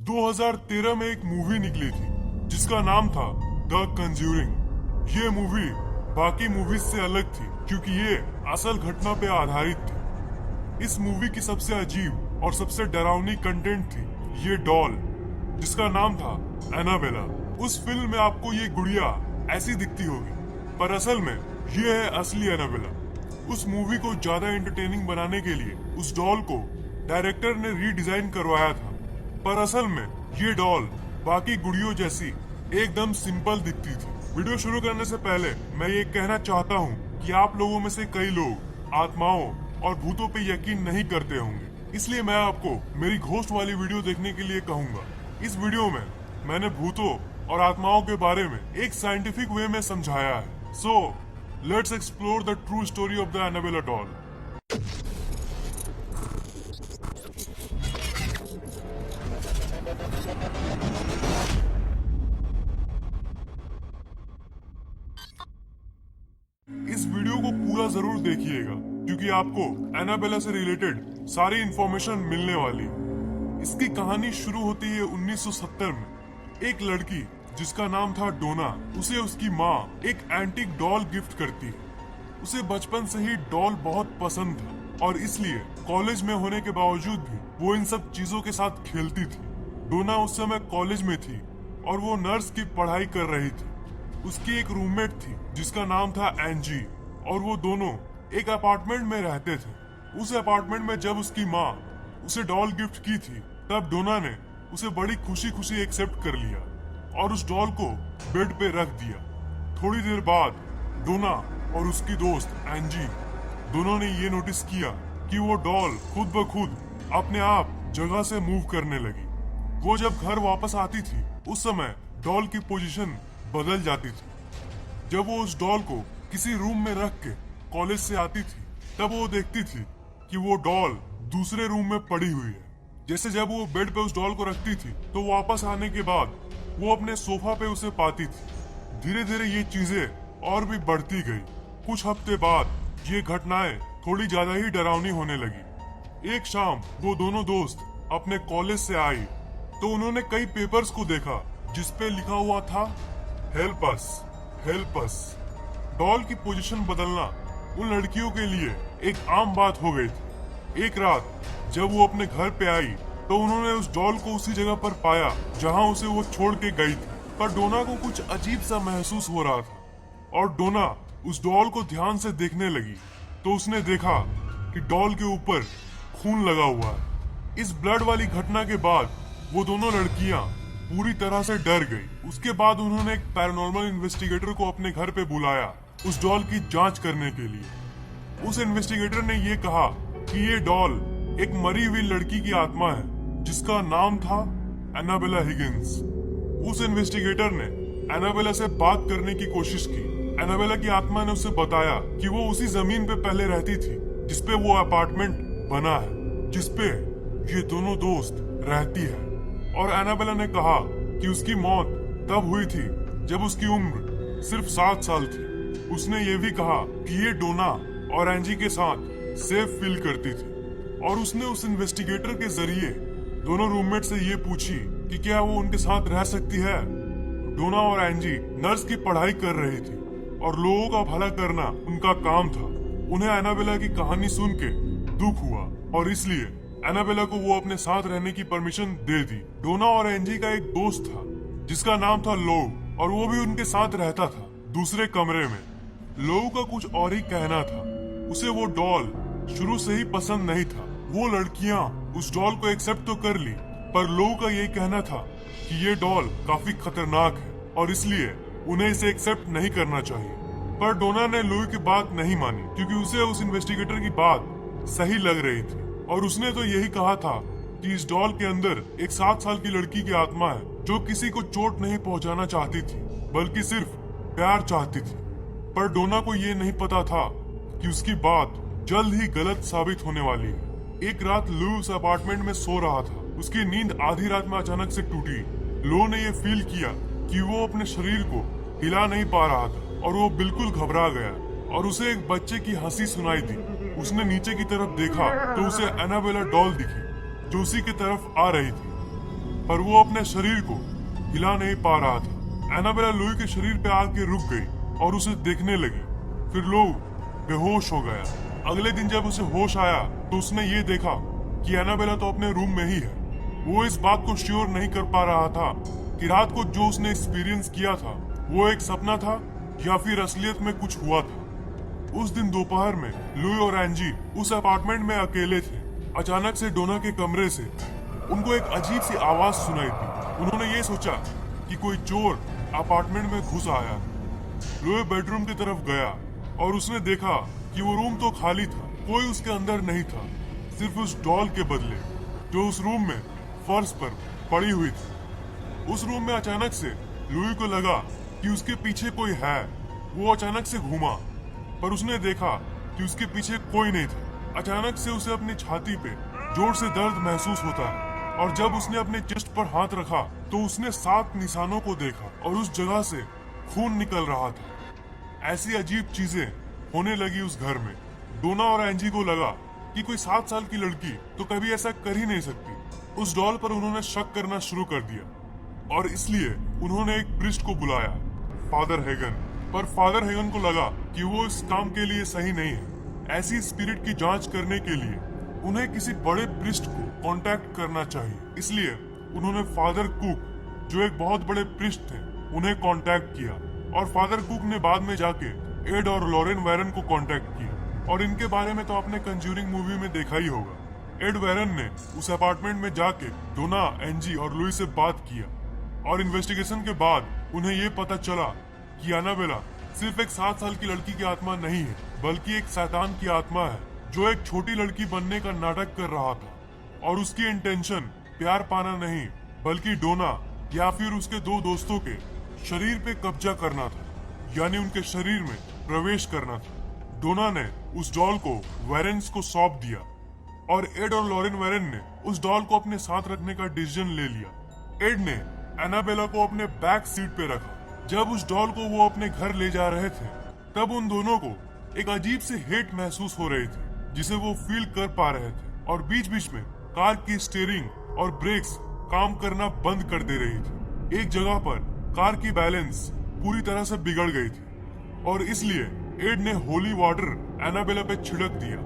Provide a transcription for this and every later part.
2013 में एक मूवी निकली थी जिसका नाम था द कंज्यूरिंग। ये मूवी बाकी मूवीज से अलग थी क्योंकि ये असल घटना पे आधारित थी। इस मूवी की सबसे अजीब और सबसे डरावनी कंटेंट थी ये डॉल जिसका नाम था एनाबेला। उस फिल्म में आपको ये गुड़िया ऐसी दिखती होगी पर असल में ये है असली एनाबेला। उस मूवी को ज्यादा एंटरटेनिंग बनाने के लिए उस डॉल को डायरेक्टर ने रीडिजाइन करवाया था पर असल में ये डॉल बाकी गुड़ियों जैसी एकदम सिंपल दिखती थी। वीडियो शुरू करने से पहले मैं ये कहना चाहता हूँ कि आप लोगों में से कई लोग आत्माओं और भूतों पे यकीन नहीं करते होंगे, इसलिए मैं आपको मेरी घोस्ट वाली वीडियो देखने के लिए कहूँगा। इस वीडियो में मैंने भूतों और आत्माओं के बारे में एक साइंटिफिक वे में समझाया है। So let's explore the true story of the Annabelle doll. इस वीडियो को पूरा जरूर देखिएगा क्योंकि आपको एनाबेला से रिलेटेड सारी इंफॉर्मेशन मिलने वाली है। इसकी कहानी शुरू होती है 1970 में। एक लड़की जिसका नाम था डोना, उसे उसकी माँ एक एंटीक डॉल गिफ्ट करती है। उसे बचपन से ही डॉल बहुत पसंद था और इसलिए कॉलेज में होने के बावजूद भी वो इन सब चीजों के साथ खेलती थी। डोना उस समय कॉलेज में थी और वो नर्स की पढ़ाई कर रही थी। उसकी एक रूममेट थी जिसका नाम था एंजी और वो दोनों एक अपार्टमेंट में रहते थे। उस अपार्टमेंट में जब उसकी माँ उसे डॉल गिफ्ट की थी तब डोना ने उसे बड़ी खुशी खुशी एक्सेप्ट कर लिया और उस डॉल को बेड पे रख दिया। थोड़ी देर बाद डोना और उसकी दोस्त एंजी दोनों ने ये नोटिस किया कि वो डॉल खुद ब खुद अपने आप जगह से मूव करने लगी। वो जब घर वापस आती थी उस समय डॉल की पोजीशन बदल जाती थी। जब वो उस डॉल को किसी रूम में रख के कॉलेज से आती थी तब वो देखती थी कि वो डॉल दूसरे रूम में पड़ी हुई है। जैसे जब वो बेड पे उस डॉल को रखती थी तो वापस आने के बाद वो अपने सोफा पे उसे पाती थी। धीरे धीरे ये चीजें और भी बढ़ती गई। कुछ हफ्ते बाद ये घटनाएं थोड़ी ज्यादा ही डरावनी होने लगी। एक शाम वो दोनों दोस्त अपने कॉलेज से आई तो उन्होंने कई पेपर्स को देखा जिसपे लिखा हुआ था help us, help us. Doll की पोजीशन बदलना उन लड़कियों के लिए एक आम बात हो गई थी। एक रात जब वो अपने घर पे आई तो उन्होंने उस डॉल को उसी जगह पर पाया जहां उसे वो छोड़ के गई थी। पर डोना को कुछ अजीब सा महसूस हो रहा था और डोना उस डॉल को ध्यान से देखने लगी तो उसने देखा कि डॉल के ऊपर खून लगा हुआ है। इस ब्लड वाली घटना के बाद वो दोनों लड़कियां पूरी तरह से डर गई। उसके बाद उन्होंने एक पैरानॉर्मल इन्वेस्टिगेटर को अपने घर पे बुलाया उस डॉल की जांच करने के लिए। उस इन्वेस्टिगेटर ने ये कहा कि ये डॉल एक मरी हुई लड़की की आत्मा है जिसका नाम था एनाबेला हिगिंस। उस इन्वेस्टिगेटर ने एनाबेला से बात करने की कोशिश की। एनाबेला की आत्मा ने उसे बताया कि वो उसी जमीन पे पहले रहती थी जिसपे वो अपार्टमेंट बना है, जिसपे ये दोनों दोस्त रहती है। और एनाबेला ने कहा कि उसकी मौत तब हुई थी जब उसकी उम्र सिर्फ 7 साल थी। उसने ये भी कहा कि ये डोना और एंजी के साथ सेफ फील करती थी और उसने उस इन्वेस्टिगेटर के जरिए दोनों रूममेट से ये पूछी कि क्या वो उनके साथ रह सकती है। डोना और एंजी नर्स की पढ़ाई कर रही थी और लोगों का भला करना उनका काम था। उन्हें एनाबेला की कहानी सुन के दुख हुआ और इसलिए एनाबेला को वो अपने साथ रहने की परमिशन दे दी। डोना और एंजी का एक दोस्त था जिसका नाम था लोग और वो भी उनके साथ रहता था दूसरे कमरे में। लोग का कुछ और ही कहना था। उसे वो डॉल शुरू से ही पसंद नहीं था। वो लड़कियां उस डॉल को एक्सेप्ट तो कर ली पर लोग का ये कहना था कि ये डॉल काफी खतरनाक है और इसलिए उन्हें इसे एक्सेप्ट नहीं करना चाहिए। पर डोना ने लोग की बात नहीं मानी क्योंकि उसे उस इन्वेस्टिगेटर की बात सही लग रही थी और उसने तो यही कहा था कि इस डॉल के अंदर एक 7 साल की लड़की की आत्मा है जो किसी को चोट नहीं पहुंचाना चाहती थी बल्कि सिर्फ प्यार चाहती थी। पर डोना को ये नहीं पता था कि उसकी बात जल्द ही गलत साबित होने वाली है। एक रात लो उस अपार्टमेंट में सो रहा था। उसकी नींद आधी रात में अचानक से टूटी। लो ने ये फील किया कि वो अपने शरीर को हिला नहीं पा रहा था और वो बिल्कुल घबरा गया और उसे एक बच्चे की हंसी सुनाई दी। उसने नीचे की तरफ देखा तो उसे एनाबेला डॉल दिखी जो उसी की तरफ आ रही थी। पर वो अपने शरीर को हिला नहीं पा रहा था। एनाबेला लुई के शरीर पे आके रुक गई और उसे देखने लगी। फिर लुई बेहोश हो गया। अगले दिन जब उसे होश आया तो उसने ये देखा कि एनाबेला तो अपने रूम में ही है। वो इस बात को श्योर नहीं कर पा रहा था कि रात को जो उसने एक्सपीरियंस किया था वो एक सपना था या फिर असलियत में कुछ हुआ था। उस दिन दोपहर में लुई और एंजी उस अपार्टमेंट में अकेले थे। अचानक से डोना के कमरे से उनको एक अजीब सी आवाज सुनाई दी। उन्होंने ये सोचा कि कोई चोर अपार्टमेंट में घुस आया। लुई बेडरूम की तरफ गया और उसने देखा कि वो रूम तो खाली था, कोई उसके अंदर नहीं था, सिर्फ उस डॉल के बदले जो उस रूम में फर्श पर पड़ी हुई थी। उस रूम में अचानक से लुई को लगा कि उसके पीछे कोई है। वो अचानक से घूमा पर उसने देखा कि उसके पीछे कोई नहीं था। अचानक से उसे अपनी छाती पे जोर से दर्द महसूस होता है और जब उसने अपने चेस्ट पर हाथ रखा तो उसने 7 निशानों को देखा और उस जगह से खून निकल रहा था। ऐसी अजीब चीजें होने लगी उस घर में। डोना और एंजी को लगा कि कोई 7 साल की लड़की तो कभी ऐसा कर ही नहीं सकती। उस डॉल पर उन्होंने शक करना शुरू कर दिया और इसलिए उन्होंने एक प्रिस्ट को बुलाया, फादर हेगन। पर फादर हेगन को लगा कि वो इस काम के लिए सही नहीं है। ऐसी स्पिरिट की जांच करने के लिए उन्हें किसी बड़े प्रिस्ट को कांटेक्ट करना चाहिए। इसलिए उन्होंने फादर कुक, जो एक बहुत बड़े प्रिस्ट थे, उन्हें कांटेक्ट किया और फादर कुक ने बाद में जाके एड और लॉरेन वैरन को कांटेक्ट किया। और इनके बारे में तो आपने कंज्यूरिंग मूवी में देखा ही होगा। एड वैरन ने उस अपार्टमेंट में जाके डोना, एंजी और लुई से बात किया और इन्वेस्टिगेशन के बाद उन्हें ये पता चला कि एनाबेला सिर्फ एक 7 साल की लड़की की आत्मा नहीं है, बल्कि एक शैतान की आत्मा है जो एक छोटी लड़की बनने का नाटक कर रहा था। और उसकी इंटेंशन प्यार पाना नहीं, बल्कि डोना या फिर उसके 2 दोस्तों के शरीर पे कब्जा करना था, यानी उनके शरीर में प्रवेश करना था। डोना ने उस डॉल को वैरेंस को सौंप दिया और एड और लॉरेन वैरन ने उस डॉल को अपने साथ रखने का डिसीजन ले लिया। एड ने एनाबेला को अपने बैक सीट पे रखा। जब उस डॉल को वो अपने घर ले जा रहे थे तब उन दोनों को एक अजीब से हेट महसूस हो रही थी जिसे वो फील कर पा रहे थे। और बीच बीच में कार की स्टीयरिंग और ब्रेक्स काम करना बंद कर दे रही थी। एक जगह पर कार की बैलेंस पूरी तरह से बिगड़ गई थी और इसलिए एड ने होली वाटर एनाबेला पे छिड़क दिया।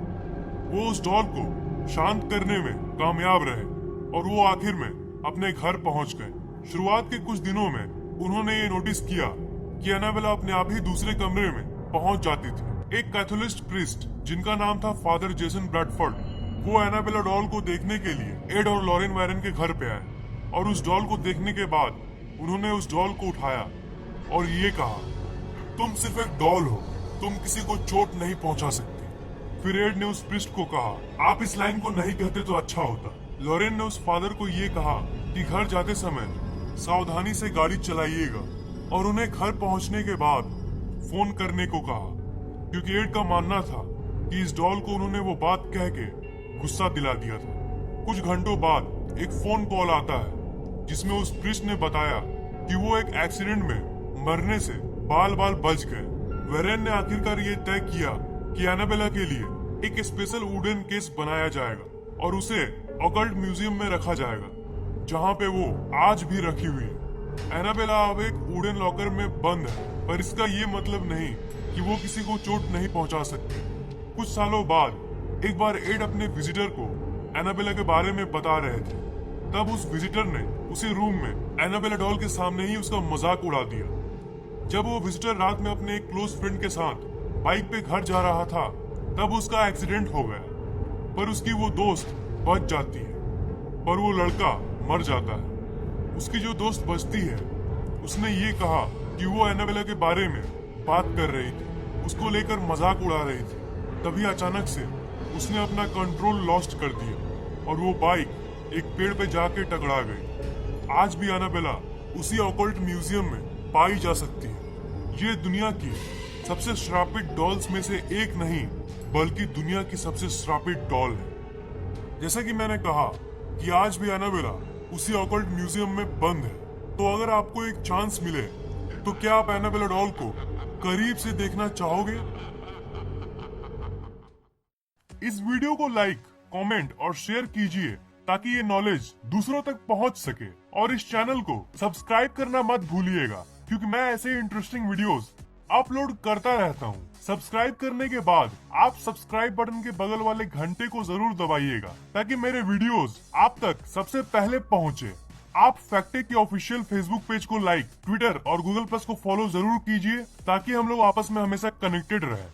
वो उस डॉल को शांत करने में कामयाब रहे और वो आखिर में अपने घर पहुंच गए। शुरुआत के कुछ दिनों में उन्होंने ये नोटिस किया कि एनाबेला अपने आप ही दूसरे कमरे में पहुंच जाती थी। एक कैथोलिस्ट प्रीस्ट जिनका नाम था फादर जेसन ब्रैडफोर्ड, वो एनाबेला डॉल को देखने के लिए एड और लॉरेन वैरन के घर पे आए और उस डॉल को देखने के बाद उन्होंने उस डॉल को उठाया और ये कहा, तुम सिर्फ एक डॉल हो, तुम किसी को चोट नहीं पहुंचा सकते। फिर एड ने उस प्रीस्ट को कहा, आप इस लाइन को नहीं कहते तो अच्छा होता। लॉरेन ने उस फादर को ये कहा कि घर जाते समय सावधानी से गाड़ी चलाइएगा और उन्हें घर पहुंचने के बाद फोन करने को कहा, क्योंकि एड का मानना था कि इस डॉल को उन्होंने वो बात कह के गुस्सा दिला दिया था। कुछ घंटों बाद एक फोन कॉल आता है जिसमें उस प्रीस्ट ने बताया कि वो एक एक्सीडेंट में मरने से बाल बाल बच गए। वेरेन ने आखिरकार ये तय किया कि एनाबेला के लिए एक स्पेशल वुडन केस बनाया जाएगा और उसे ऑकल्ट म्यूजियम में रखा जाएगा, जहाँ पे वो आज भी रखी हुई है। एनाबेला अब एक वुडन लॉकर में बंद है, पर इसका ये मतलब नहीं कि वो किसी को चोट नहीं पहुंचा सकती। कुछ सालों बाद एक बार एड अपने विजिटर को एनाबेला के बारे में बता रहे थे, तब उस विजिटर ने उसी रूम में एनाबेला डॉल के सामने ही उसका मजाक उड़ा दिया। जब वो विजिटर रात में अपने एक क्लोज फ्रेंड के साथ बाइक पे घर जा रहा था, तब उसका एक्सीडेंट हो गया, पर उसकी वो दोस्त बच जाती है, पर वो लड़का मर जाता है। उसकी जो दोस्त बचती है, उसने ये कहा कि वो एनाबेला के बारे में बात कर रही थी, उसको लेकर मजाक उड़ा रही थी। तभी अचानक से उसने अपना कंट्रोल लॉस्ट कर दिया और वो बाइक एक पेड़ पे जाके टकरा गई। आज भी एनाबेला उसी ऑकल्ट म्यूजियम में पाई जा सकती है। ये दुनिया की सबसे श्रापित डॉल्स में से एक नहीं, बल्कि दुनिया की सबसे श्रापित डॉल है। जैसा कि मैंने कहा कि आज भी एनाबेला उसी ऑकल्ट म्यूजियम में बंद है। तो अगर आपको एक चांस मिले तो क्या आप एनाबेला डॉल को करीब से देखना चाहोगे? इस वीडियो को लाइक, कमेंट और शेयर कीजिए ताकि ये नॉलेज दूसरों तक पहुंच सके। और इस चैनल को सब्सक्राइब करना मत भूलिएगा, क्योंकि मैं ऐसे इंटरेस्टिंग वीडियोस अपलोड करता रहता हूँ। सब्सक्राइब करने के बाद आप सब्सक्राइब बटन के बगल वाले घंटे को जरूर दबाइएगा, ताकि मेरे वीडियोस आप तक सबसे पहले पहुँचे। आप फैक्टेक के ऑफिशियल फेसबुक पेज को लाइक, ट्विटर और गूगल प्लस को फॉलो जरूर कीजिए, ताकि हम लोग आपस में हमेशा कनेक्टेड रहे।